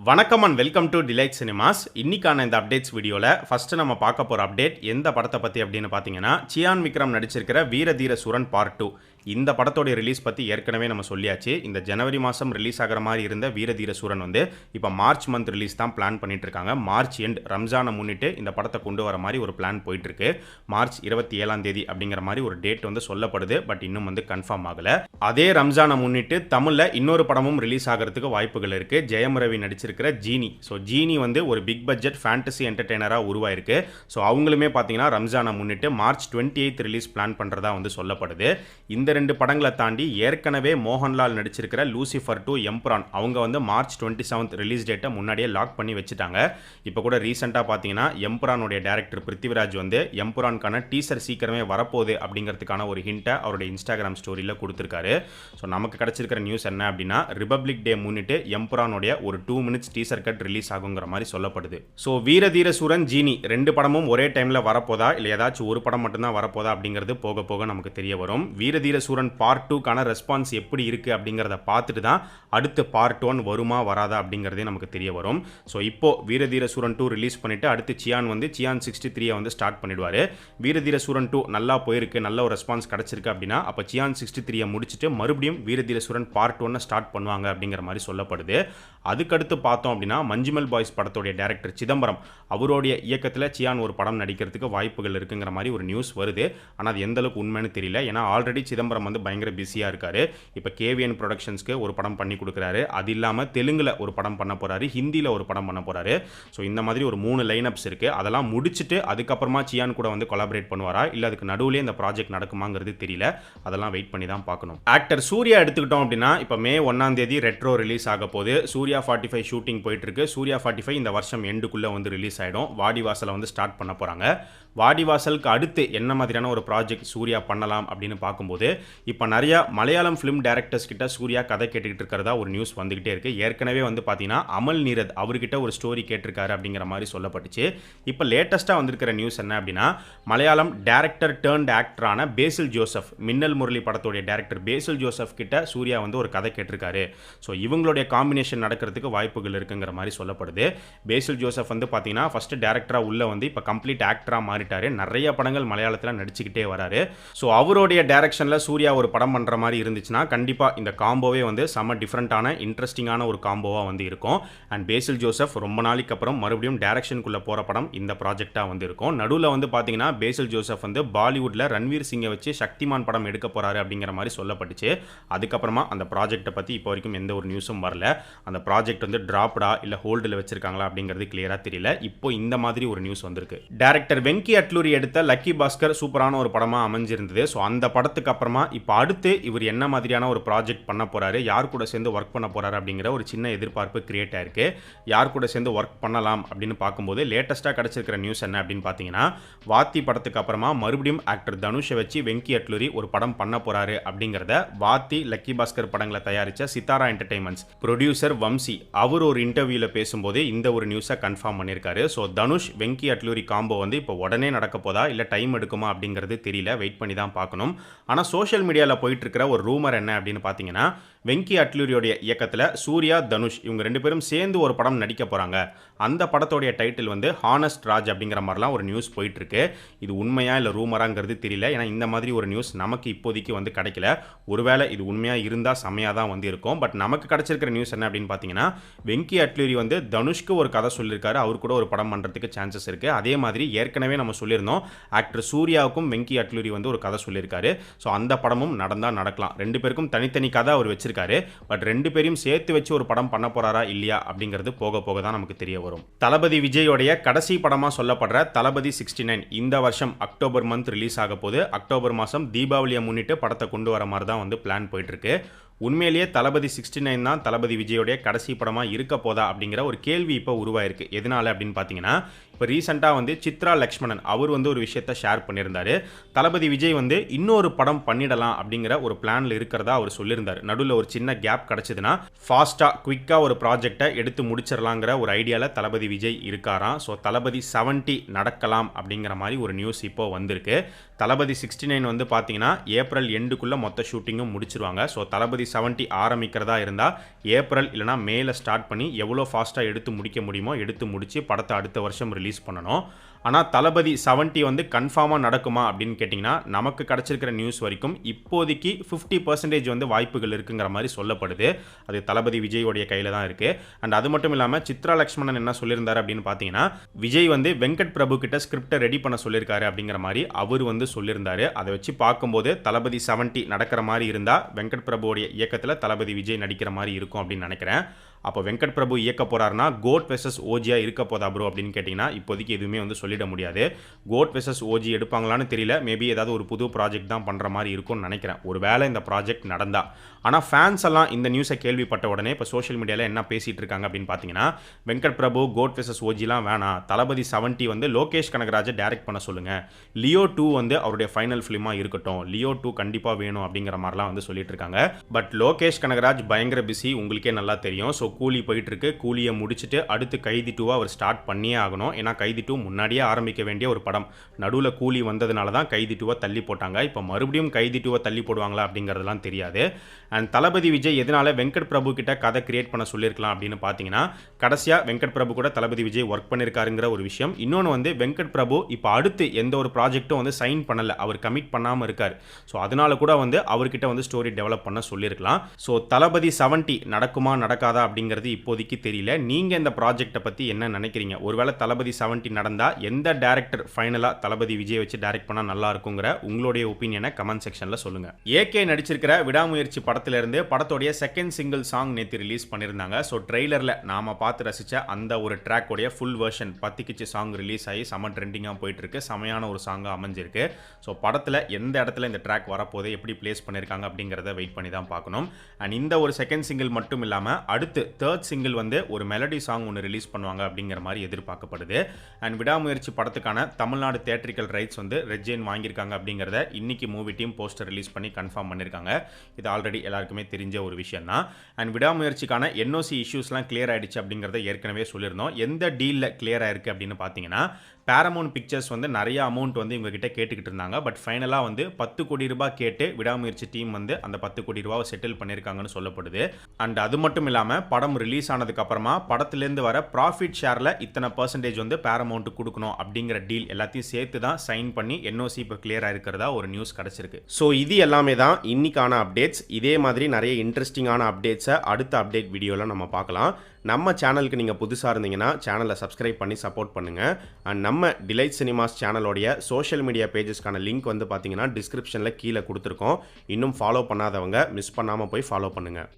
வணக்கம் and welcome to delight cinemas. இன்னைக்கான இந்த அப்டேட்ஸ் வீடியோவில் ஃபஸ்ட்டு நம்ம பார்க்க போகிற அப்டேட் எந்த படத்தை பற்றி அப்படின்னு பார்த்தீங்கன்னா, சியான் விக்ரம் நடிச்சிருக்கிற வீர தீர சூரன் பார்ட் 2. இந்த படத்தோடைய ரிலீஸ் பற்றி ஏற்கனவே நம்ம சொல்லியாச்சு. இந்த ஜனவரி மாதம் ரிலீஸ் ஆகிற மாதிரி இருந்த வீர தீர சூரன் வந்து இப்போ மார்ச் மந்த் ரிலீஸ் தான் பிளான் பண்ணிட்டு இருக்காங்க. மார்ச் எண்ட் ரம்ஜானை முன்னிட்டு இந்த படத்தை கொண்டு வர மாதிரி ஒரு பிளான் போயிட்டு இருக்கு. மார்ச் 27 அப்படிங்கிற மாதிரி ஒரு டேட் வந்து சொல்லப்படுது. பட் இன்னும் வந்து கன்ஃபார்ம் ஆகல. அதே ரம்ஜானை முன்னிட்டு தமிழில் இன்னொரு படமும் ரிலீஸ் ஆகிறதுக்கு வாய்ப்புகள் இருக்கு. ஜெயம் ரவி நடிச்சிருக்கிற ஜீனி. ஸோ ஜீனி வந்து ஒரு பிக் பட்ஜெட் ஃபேண்டசி என்டர்டெய்னராக உருவாயிருக்கு. ஸோ அவங்களுமே பார்த்தீங்கன்னா ரம்ஜானை முன்னிட்டு மார்ச் 28 ரிலீஸ் பிளான் பண்ணுறதா வந்து சொல்லப்படுது. இந்த ரெண்டு படங்களை தாண்டி ஏற்கனவே மோகன்லால் நடிச்சிருக்கிற லூசிஃபர் 2 எம்புரான் அவங்க வந்து மார்ச் 27 ரிலீஸ் டேட்டை முன்னாடியே லாக் பண்ணி வச்சுட்டாங்க. இப்போ கூட ரீசெண்டாக பார்த்தீங்கன்னா எம்புரானுடைய டைரக்டர் பிருத்திவிராஜ் வந்து எம்புரானுக்கான டீசர் சீக்கிரமே வரப்போகுது அப்படிங்கிறதுக்கான ஒரு ஹிண்ட்டை அவருடைய இன்ஸ்டாகிராம் ஸ்டோரியில் கொடுத்துருக்காரு. ஸோ நமக்கு கிடைச்சிருக்கிற நியூஸ் என்ன அப்படின்னா, ரிபப்ளிக் டே முன்னிட்டு எம்புரானுடைய ஒரு 2 minutes டீசர் கட் ரிலீஸ் ஆகுங்கிற மாதிரி சொல்லப்படுது. ஸோ வீர தீர சூரன் ஜீனி ரெண்டு படமும் ஒரே டைமில் வரப்போதா இல்லை ஏதாச்சும் ஒரு படம் மட்டும்தான் வரப்போதா அப்படிங்கிறது போக போக நமக்கு தெரிய வரும். வீர தீர சூரன் பார்ட் 2க்கான ரெஸ்பான்ஸ் எப்படி இருக்குது அப்படிங்கிறத பார்த்துட்டு தான் அடுத்து பார்ட் 1 வருமா வராதா அப்படிங்கிறதே நமக்கு தெரிய வரும். ஸோ இப்போ வீர தீர சூரன் 2 ரிலீஸ் பண்ணிவிட்டு அடுத்து சியான் 63 வந்து ஸ்டார்ட் பண்ணிடுவார். வீர தீர சூரன் 2 நல்லா போயிருக்கு, நல்ல ஒரு ரெஸ்பான்ஸ் கிடச்சிருக்கு அப்படின்னா அப்போ சியான் 63 முடிச்சுட்டு மறுபடியும் வீர தீர சூரன் பார்ட் 1 ஸ்டார்ட் பண்ணுவாங்க அப்படிங்கிற மாதிரி சொல்லப்படுது. அதுக்கடுத்து பார்த்தோம் அப்படின்னா மஞ்சுமல் பாய்ஸ் படத்தோடைய டைரக்டர் சிதம்பரம் அவருடைய இயக்கத்தில் சியான் ஒரு படம் நடிக்கிறதுக்கு வாய்ப்புகள் இருக்குங்கிற மாதிரி ஒரு நியூஸ் வருது. ஆனால் அது எந்த அளவுக்கு உண்மைன்னு தெரியல. ஏன்னா ஆல்ரெடி சிதம்பரம் வந்து பயங்கர பிஸியாக இருக்காரு. இப்போ கேவிஎன் ப்ரொடக்ஷன்ஸ்க்கு ஒரு படம் பண்ணி கொடுக்குறாரு. அது இல்லாமல் தெலுங்கில் ஒரு படம் பண்ண போகிறாரு, ஹிந்தியில் ஒரு படம் பண்ண போகிறாரு. ஸோ இந்த மாதிரி ஒரு 3 லைனப்ஸ் இருக்குது. அதெல்லாம் முடிச்சுட்டு அதுக்கப்புறமா சியான் கூட வந்து கொலாபரேட் பண்ணுவாரா இல்லை அதுக்கு நடுவில் இந்த ப்ராஜெக்ட் நடக்குமாங்கிறது தெரியல. அதெல்லாம் வெயிட் பண்ணி தான் பார்க்கணும். ஆக்டர் சூர்யா எடுத்துக்கிட்டோம் அப்படின்னா இப்போ மே 1 ரெட்ரோ ரிலீஸ் ஆக போகுது. சூர்யா 45 ஷூட்டிங் போயிட்டு இருக்கு. சூர்யா 45 இந்த வருஷம் எண்டுக்குள்ளே வந்து ரிலீஸ் ஆகிடும். வாடிவாசலை வந்து ஸ்டார்ட் பண்ண போகிறாங்க. வாடிவாசலுக்கு அடுத்து என்ன மாதிரியான ஒரு ப்ராஜெக்ட் சூர்யா பண்ணலாம் அப்படின்னு பார்க்கும்போது இப்போ நிறையா மலையாளம் ஃபிலிம் டைரக்டர்ஸ் கிட்ட சூர்யா கதை கேட்டுக்கிட்டு இருக்கிறதா ஒரு நியூஸ் வந்துகிட்டே இருக்கு. ஏற்கனவே வந்து பார்த்தீங்கன்னா அமல் நீரத் அவர்கிட்ட ஒரு ஸ்டோரி கேட்டிருக்காரு அப்படிங்கிற மாதிரி சொல்லப்பட்டுச்சு. இப்போ லேட்டஸ்ட்டாக வந்திருக்கிற நியூஸ் என்ன அப்படின்னா, மலையாளம் டைரக்டர் டர்ன்ட் ஆக்டரான பேசில் ஜோசப், மின்னல் முரளி படத்தோடைய டைரக்டர் பேசில் ஜோசப் கிட்ட சூர்யா வந்து ஒரு கதை கேட்டிருக்காரு. ஸோ இவங்களுடைய காம்பினேஷன் நடக்கிறதுக்கு வாய்ப்புகள் இருக்குங்கிற மாதிரி சொல்லப்படுது. பேசில் ஜோசப் வந்து பார்த்தீங்கன்னா ஃபர்ஸ்ட் டைரக்டராக உள்ள வந்து இப்போ கம்ப்ளீட் ஆக்டராக மாறி நிறைய படங்கள் மலையாளத்தில் நடிச்சுக்கிட்டே வராரு. ஸோ அவருடைய டைரக்ஷனில் சூர்யா ஒரு படம் பண்ணுற மாதிரி இருந்துச்சுன்னா கண்டிப்பாக இந்த காம்போவே வந்து செம்ம டிஃப்ரெண்ட்டான இன்ட்ரெஸ்டிங்கான ஒரு காம்போவாக வந்து இருக்கும். அண்ட் பேசில் ஜோசப் ரொம்ப நாளைக்கு அப்புறம் மறுபடியும் டைரக்ஷனுக்குள்ளே போகிற படம் இந்த ப்ராஜெக்டாக வந்து இருக்கும். நடுவில் வந்து பார்த்தீங்கன்னா பேசில் ஜோசப் வந்து பாலிவுட்டில் ரன்வீர் சிங்கை வச்சு சக்திமான் படம் எடுக்க போகிறாரு அப்படிங்கிற மாதிரி சொல்லப்பட்டுச்சு. அதுக்கப்புறமா அந்த ப்ராஜெக்டை பற்றி இப்போ வரைக்கும் எந்த ஒரு நியூஸும் வரல. அந்த ப்ராஜெக்ட் வந்து டிராப்டா இல்லை ஹோல்டில் வச்சிருக்காங்களா அப்படிங்கிறது கிளியராக தெரியல. இப்போ இந்த மாதிரி ஒரு நியூஸ் வந்திருக்கு. டைரக்டர் வெங்கி அட்லூரி எடுத்த லக்கி பாஸ்கர் சூப்பரான ஒரு படமா அமைஞ்சிருந்தது. ஸோ அந்த படத்துக்கு அப்புறமா இப்போ அடுத்து இவர் என்ன மாதிரியான ஒரு ப்ராஜெக்ட் பண்ண போறாரு, யார் கூட சேர்ந்து ஒர்க் பண்ண போறாரு அப்படிங்கிற ஒரு சின்ன எதிர்பார்ப்பு கிரியேட் ஆயிருக்கு. யார் கூட சேர்ந்து ஒர்க் பண்ணலாம் அப்படின்னு பார்க்கும்போது லேட்டஸ்ட்டாக கிடைச்சிருக்கிற நியூஸ் என்ன அப்படின்னு பார்த்தீங்கன்னா, வாத்தி படத்துக்கு அப்புறமா மறுபடியும் ஆக்டர் தனுஷை வச்சு வெங்கி அட்லூரி ஒரு படம் பண்ண போறாரு அப்படிங்கிறத வாத்தி லக்கி பாஸ்கர் படங்களை தயாரித்த சித்தாரா என்டர்டைன்மெண்ட்ஸ் ப்ரொடியூசர் வம்சி அவர் ஒரு இன்டர்வியூவில் பேசும்போது இந்த ஒரு நியூஸை கன்ஃபார்ம் பண்ணியிருக்காரு. ஸோ தனுஷ் வெங்கி அட்லூரி காம்போ வந்து இப்போ உடனே நடக்க போதா இல்லை டைம் எடுக்குமா அப்படிங்கிறது தெரியல. வெயிட் பண்ணி தான் பார்க்கணும். ஆனால் சோஷியல் மீடியாவில் போயிட்டு இருக்கிற ஒரு ரூமர் என்ன அப்படின்னு பார்த்தீங்கன்னா, வெங்கி அட்லூரியோடைய இயக்கத்தில் சூர்யா தனுஷ் இவங்க 2 பேரும் சேர்ந்து ஒரு படம் நடிக்க போகிறாங்க. அந்த படத்தோடைய டைட்டில் வந்து ஹானஸ்ட் ராஜ் அப்படிங்கிற மாதிரிலாம் ஒரு நியூஸ் போயிட்டு இருக்கு. இது உண்மையா இல்லை ரூமராங்கிறது தெரியல. ஏன்னா இந்த மாதிரி ஒரு நியூஸ் நமக்கு இப்போதைக்கு வந்து கிடைக்கல. ஒருவேளை இது உண்மையாக இருந்தால் செம்மையாக தான் வந்து இருக்கும். பட் நமக்கு கிடைச்சிருக்கிற நியூஸ் என்ன அப்படின்னு பார்த்தீங்கன்னா, வெங்கி அட்லூரி வந்து தனுஷ்க்கு ஒரு கதை சொல்லியிருக்காரு. அவர் கூட ஒரு படம் பண்ணுறதுக்கு சான்சஸ் இருக்குது. அதே மாதிரி ஏற்கனவே நம்ம சொல்லியிருந்தோம் ஆக்டர் சூர்யாவுக்கும் வெங்கி அட்லூரி வந்து ஒரு கதை சொல்லியிருக்காரு. ஸோ அந்த படமும் நடந்தால் நடக்கலாம். 2 பேருக்கும் தனித்தனி கதை அவர் வச்சிருக்காரு. பட் 2 பேரையும் சேர்த்து வச்சு ஒரு படம் பண்ண போறாரா இல்லையா அப்படிங்கிறது போக போக தான் நமக்கு தெரிய வரும். தளபதி விஜயோடைய கடைசி படமா சொல்லப்படுற தளபதி 69 இந்த வருஷம் அக்டோபர் மந்த் ரிலீஸ் ஆக போது. அக்டோபர் மாதம் தீபாவளியை முன்னிட்டு படத்தை கொண்டு வர மாதிரி தான் வந்து பிளான் போயிட்டு இருக்கு. உண்மையிலேயே தளபதி 69 தான் தளபதி விஜயோடைய கடைசி படமாக இருக்க போதா அப்படிங்கிற ஒரு கேள்வி இப்போ உருவாயிருக்கு. எதனால அப்படின்னு பார்த்தீங்கன்னா, இப்போ ரீசெண்டாக வந்து சித்ரா லக்ஷ்மணன் அவர் வந்து ஒரு விஷயத்தை ஷேர் பண்ணியிருந்தாரு. தளபதி விஜய் வந்து இன்னொரு படம் பண்ணிடலாம் அப்படிங்கிற ஒரு பிளானில் இருக்கிறதா அவர் சொல்லியிருந்தார். நடுவில் ஒரு சின்ன கேப் கிடச்சிதுன்னா ஃபாஸ்ட்டாக குயிக்காக ஒரு ப்ராஜெக்டை எடுத்து முடிச்சிடலாங்கிற ஒரு ஐடியாவில் தளபதி விஜய் இருக்காராம். ஸோ தளபதி 70 நடக்கலாம் அப்படிங்கிற மாதிரி ஒரு நியூஸ் இப்போ வந்திருக்கு. தளபதி 69 வந்து பார்த்தீங்கன்னா ஏப்ரல் எண்டுக்குள்ளே மொத்த ஷூட்டிங்கும் முடிச்சிருவாங்க. ஸோ தளபதி தளபதி 70 ஆரம்பிக்கிறதா இருந்தால் ஏப்ரல் இல்லைனா மேல ஸ்டார்ட் பண்ணி எவ்வளோ ஃபாஸ்ட்டாக எடுத்து முடிக்க முடியுமோ எடுத்து முடித்து படத்தை அடுத்த வருஷம் ரிலீஸ் பண்ணணும். ஆனால் தளபதி 70 வந்து கன்ஃபார்மாக நடக்குமா அப்படின்னு கேட்டிங்கன்னா நமக்கு கிடச்சிருக்கிற நியூஸ் வரைக்கும் இப்போதைக்கு 50% வந்து வாய்ப்புகள் இருக்குங்கிற மாதிரி சொல்லப்படுது. அது தளபதி விஜயோடைய கையில் தான் இருக்குது. அண்ட் அது மட்டும் இல்லாமல் சித்ரா லக்ஷ்மணன் என்ன சொல்லியிருந்தார் அப்படின்னு பார்த்தீங்கன்னா விஜய் வந்து வெங்கட் பிரபு கிட்ட ஸ்கிரிப்டை ரெடி பண்ண சொல்லியிருக்காரு அப்படிங்கிற மாதிரி அவர் வந்து சொல்லியிருந்தாரு. அதை வச்சு பார்க்கும்போது தளபதி 70 நடக்கிற மாதிரி இருந்தால் வெங்கட் பிரபுவோடைய இயக்கத்தில் தளபதி விஜய் நடிக்கிற மாதிரி இருக்கும் அப்படின்னு நினைக்கிறேன். அப்போ வெங்கட் பிரபு இயக்க போறாருன்னா கோட் வெர்சஸ் ஓஜியா இருக்க போதா ப்ரோ அப்படின்னு கேட்டிங்கன்னா இப்போதைக்கு எதுவுமே வந்து சொல்லிட முடியாது. கோட் வெர்சஸ் ஓஜி எடுப்பாங்களான்னு தெரியல. மேபி ஏதாவது ஒரு புது ப்ராஜெக்ட் தான் பண்ணுற மாதிரி இருக்கும்னு நினைக்கிறேன் ஒரு வேளை இந்த ப்ராஜெக்ட் நடந்தா. ஆனால் ஃபேன்ஸ் எல்லாம் இந்த நியூஸை கேள்விப்பட்ட உடனே இப்போ சோஷியல் மீடியாவில் என்ன பேசிகிட்டு இருக்காங்க அப்படின்னு பார்த்தீங்கன்னா வெங்கட் பிரபு கோட் வெர்சஸ் ஓஜிலாம் வேணாம், தளபதி 70 வந்து லோகேஷ் கனகராஜை டைரக்ட் பண்ண சொல்லுங்கள், லியோ 2 வந்து அவருடைய ஃபைனல் ஃபிலிமாக இருக்கட்டும், லியோ 2 கண்டிப்பாக வேணும் அப்படிங்கிற மாதிரிலாம் வந்து சொல்லிட்டு இருக்காங்க. பட் லோகேஷ் கனகராஜ் பயங்கர பிஸி, உங்களுக்கே நல்லா தெரியும். ஸோ கூலி போயிட்டு இருக்கு, கூலியை முடிச்சுட்டு அடுத்து கைதி 2 அவர் ஸ்டார்ட் பண்ணியே ஆகணும். ஏன்னா கைதி 2 முன்னாடியே ஆரம்பிக்க வேண்டிய ஒரு படம், நடுவில் கூலி வந்ததுனால தான் கைதி 2 தள்ளி போட்டாங்க. இப்போ மறுபடியும் கைதி 2 தள்ளி போடுவாங்களா அப்படிங்கிறதுலாம் தெரியாது. அண்ட் தளபதி விஜய் எதனால வெங்கட் பிரபு கிட்ட கதை கிரியேட் பண்ண சொல்லியிருக்கலாம் அப்படின்னு பார்த்தீங்கன்னா கடைசியாக வெங்கட் பிரபு கூட தளபதி விஜய் ஒர்க் பண்ணியிருக்காருங்கிற ஒரு விஷயம். இன்னொன்று வந்து வெங்கட் பிரபு இப்போ அடுத்து எந்த ஒரு ப்ராஜெக்ட்டும் வந்து சைன் பண்ணலை, அவர் கமிட் பண்ணாமல் இருக்கார். ஸோ அதனால கூட வந்து அவர்கிட்ட வந்து ஸ்டோரி டெவலப் பண்ண சொல்லியிருக்கலாம். ஸோ தளபதி 70 நடக்குமா நடக்காதா அப்படிங்கிறது இப்போதைக்கு தெரியல. நீங்கள் இந்த ப்ராஜெக்டை பற்றி என்ன நினைக்கிறீங்க? ஒருவேளை தளபதி 70 நடந்தால் எந்த டேரக்டர் ஃபைனலாக தளபதி விஜய் வச்சு டைரக்ட் பண்ணால் நல்லா இருக்குங்கிற உங்களுடைய ஒப்பீனியனை கமெண்ட் செக்ஷனில் சொல்லுங்கள். ஏகே நடிச்சிருக்கிற விடாமுயற்சி படத்திலிருந்து படத்தோடைய செகண்ட் சிங்கிள் சாங் நேற்று ரிலீஸ் பண்ணியிருந்தாங்க. ஸோ ட்ரெய்லரில் நாம் பார்த்து ரசித்த அந்த ஒரு ட்ராக்கோடைய ஃபுல் வெர்ஷன் பத்திக்கிச்சு சாங் ரிலீஸ் ஆகி செம ட்ரெண்டிங்காக போயிட்டுருக்கு, செமையான ஒரு சாங்காக அமைஞ்சிருக்கு. ஸோ படத்தில் எந்த இடத்துல இந்த ட்ராக் வரப்போது, எப்படி பிளேஸ் பண்ணியிருக்காங்க அப்படிங்கிறத வெயிட் பண்ணி தான் பார்க்கணும். அண்ட் இந்த ஒரு செகண்ட் சிங்கிள் மட்டும் இல்லாமல் அடுத்து தேர்ட் சிங்கிள் வந்து ஒரு மெலடி சாங் ஒன்று ரிலீஸ் பண்ணுவாங்க அப்படிங்கிற மாதிரி எதிர்பார்க்கப்படுது. அண்ட் விடாமுயற்சி படத்துக்கான தமிழ்நாடு தியேட்ரிக்கல் ரைட்ஸ் வந்து ரெட் ஜெயின் வாங்கியிருக்காங்க அப்படிங்கிறத இன்னைக்கு மூவி டீம் போஸ்டர் ரிலீஸ் பண்ணி கன்ஃபார்ம் பண்ணியிருக்காங்க. இது ஆல்ரெடி எல்லாருக்குமே தெரிஞ்ச ஒரு விஷயம் தான். அண்ட் விடாமுயற்சிக்கான என்ஓசி இஷ்யூஸ்லாம் கிளியர் ஆயிடுச்சு அப்படிங்கிறத ஏற்கனவே சொல்லியிருந்தோம். எந்த டீலில் கிளியர் ஆயிருக்கு அப்படின்னு பார்த்தீங்கன்னா பேரமௌண்ட் பிக்சர்ஸ் வந்து நிறைய அமௌண்ட் வந்து இவங்ககிட்ட கேட்டுக்கிட்டு இருந்தாங்க. பட் ஃபைனலாக வந்து 10 கோடி ரூபாய் கேட்டு விடாமுயற்சி டீம் வந்து அந்த 10 கோடி ரூபாவை செட்டில் பண்ணியிருக்காங்கன்னு சொல்லப்படுது. அண்ட் அது மட்டும் இல்லாமல் படம் ரிலீஸ் ஆனதுக்கு அப்புறமா படத்துலேருந்து வர ப்ராஃபிட் ஷேரில் இத்தனை பர்சன்டேஜ் வந்து பேரமௌண்ட் கொடுக்கணும் அப்படிங்கிற டீல் எல்லாத்தையும் சேர்த்து தான் சைன் பண்ணி என்ஓசி இப்போ கிளியர் ஆயிருக்கிறதா ஒரு நியூஸ் கிடச்சிருக்கு. ஸோ இது எல்லாமே தான் இன்னைக்கான அப்டேட்ஸ். இதே மாதிரி நிறைய இன்ட்ரெஸ்டிங்கான அப்டேட்ஸை அடுத்த அப்டேட் வீடியோவில் நம்ம பார்க்கலாம். நம்ம சேனலுக்கு நீங்கள் புதுசாக இருந்தீங்கன்னா சேனலை சப்ஸ்கிரைப் பண்ணி சப்போர்ட் பண்ணுங்கள். அண்ட் நம்ம டிலைட் சினிமாஸ் சேனலோடைய சோஷியல் மீடியா பேஜஸ்க்கான லிங்க் வந்து பார்த்தீங்கன்னா டிஸ்கிரிப்ஷனில் கீழே கொடுத்துருக்கோம். இன்னும் ஃபாலோ பண்ணாதவங்க மிஸ் பண்ணாமல் போய் ஃபாலோ பண்ணுங்கள்.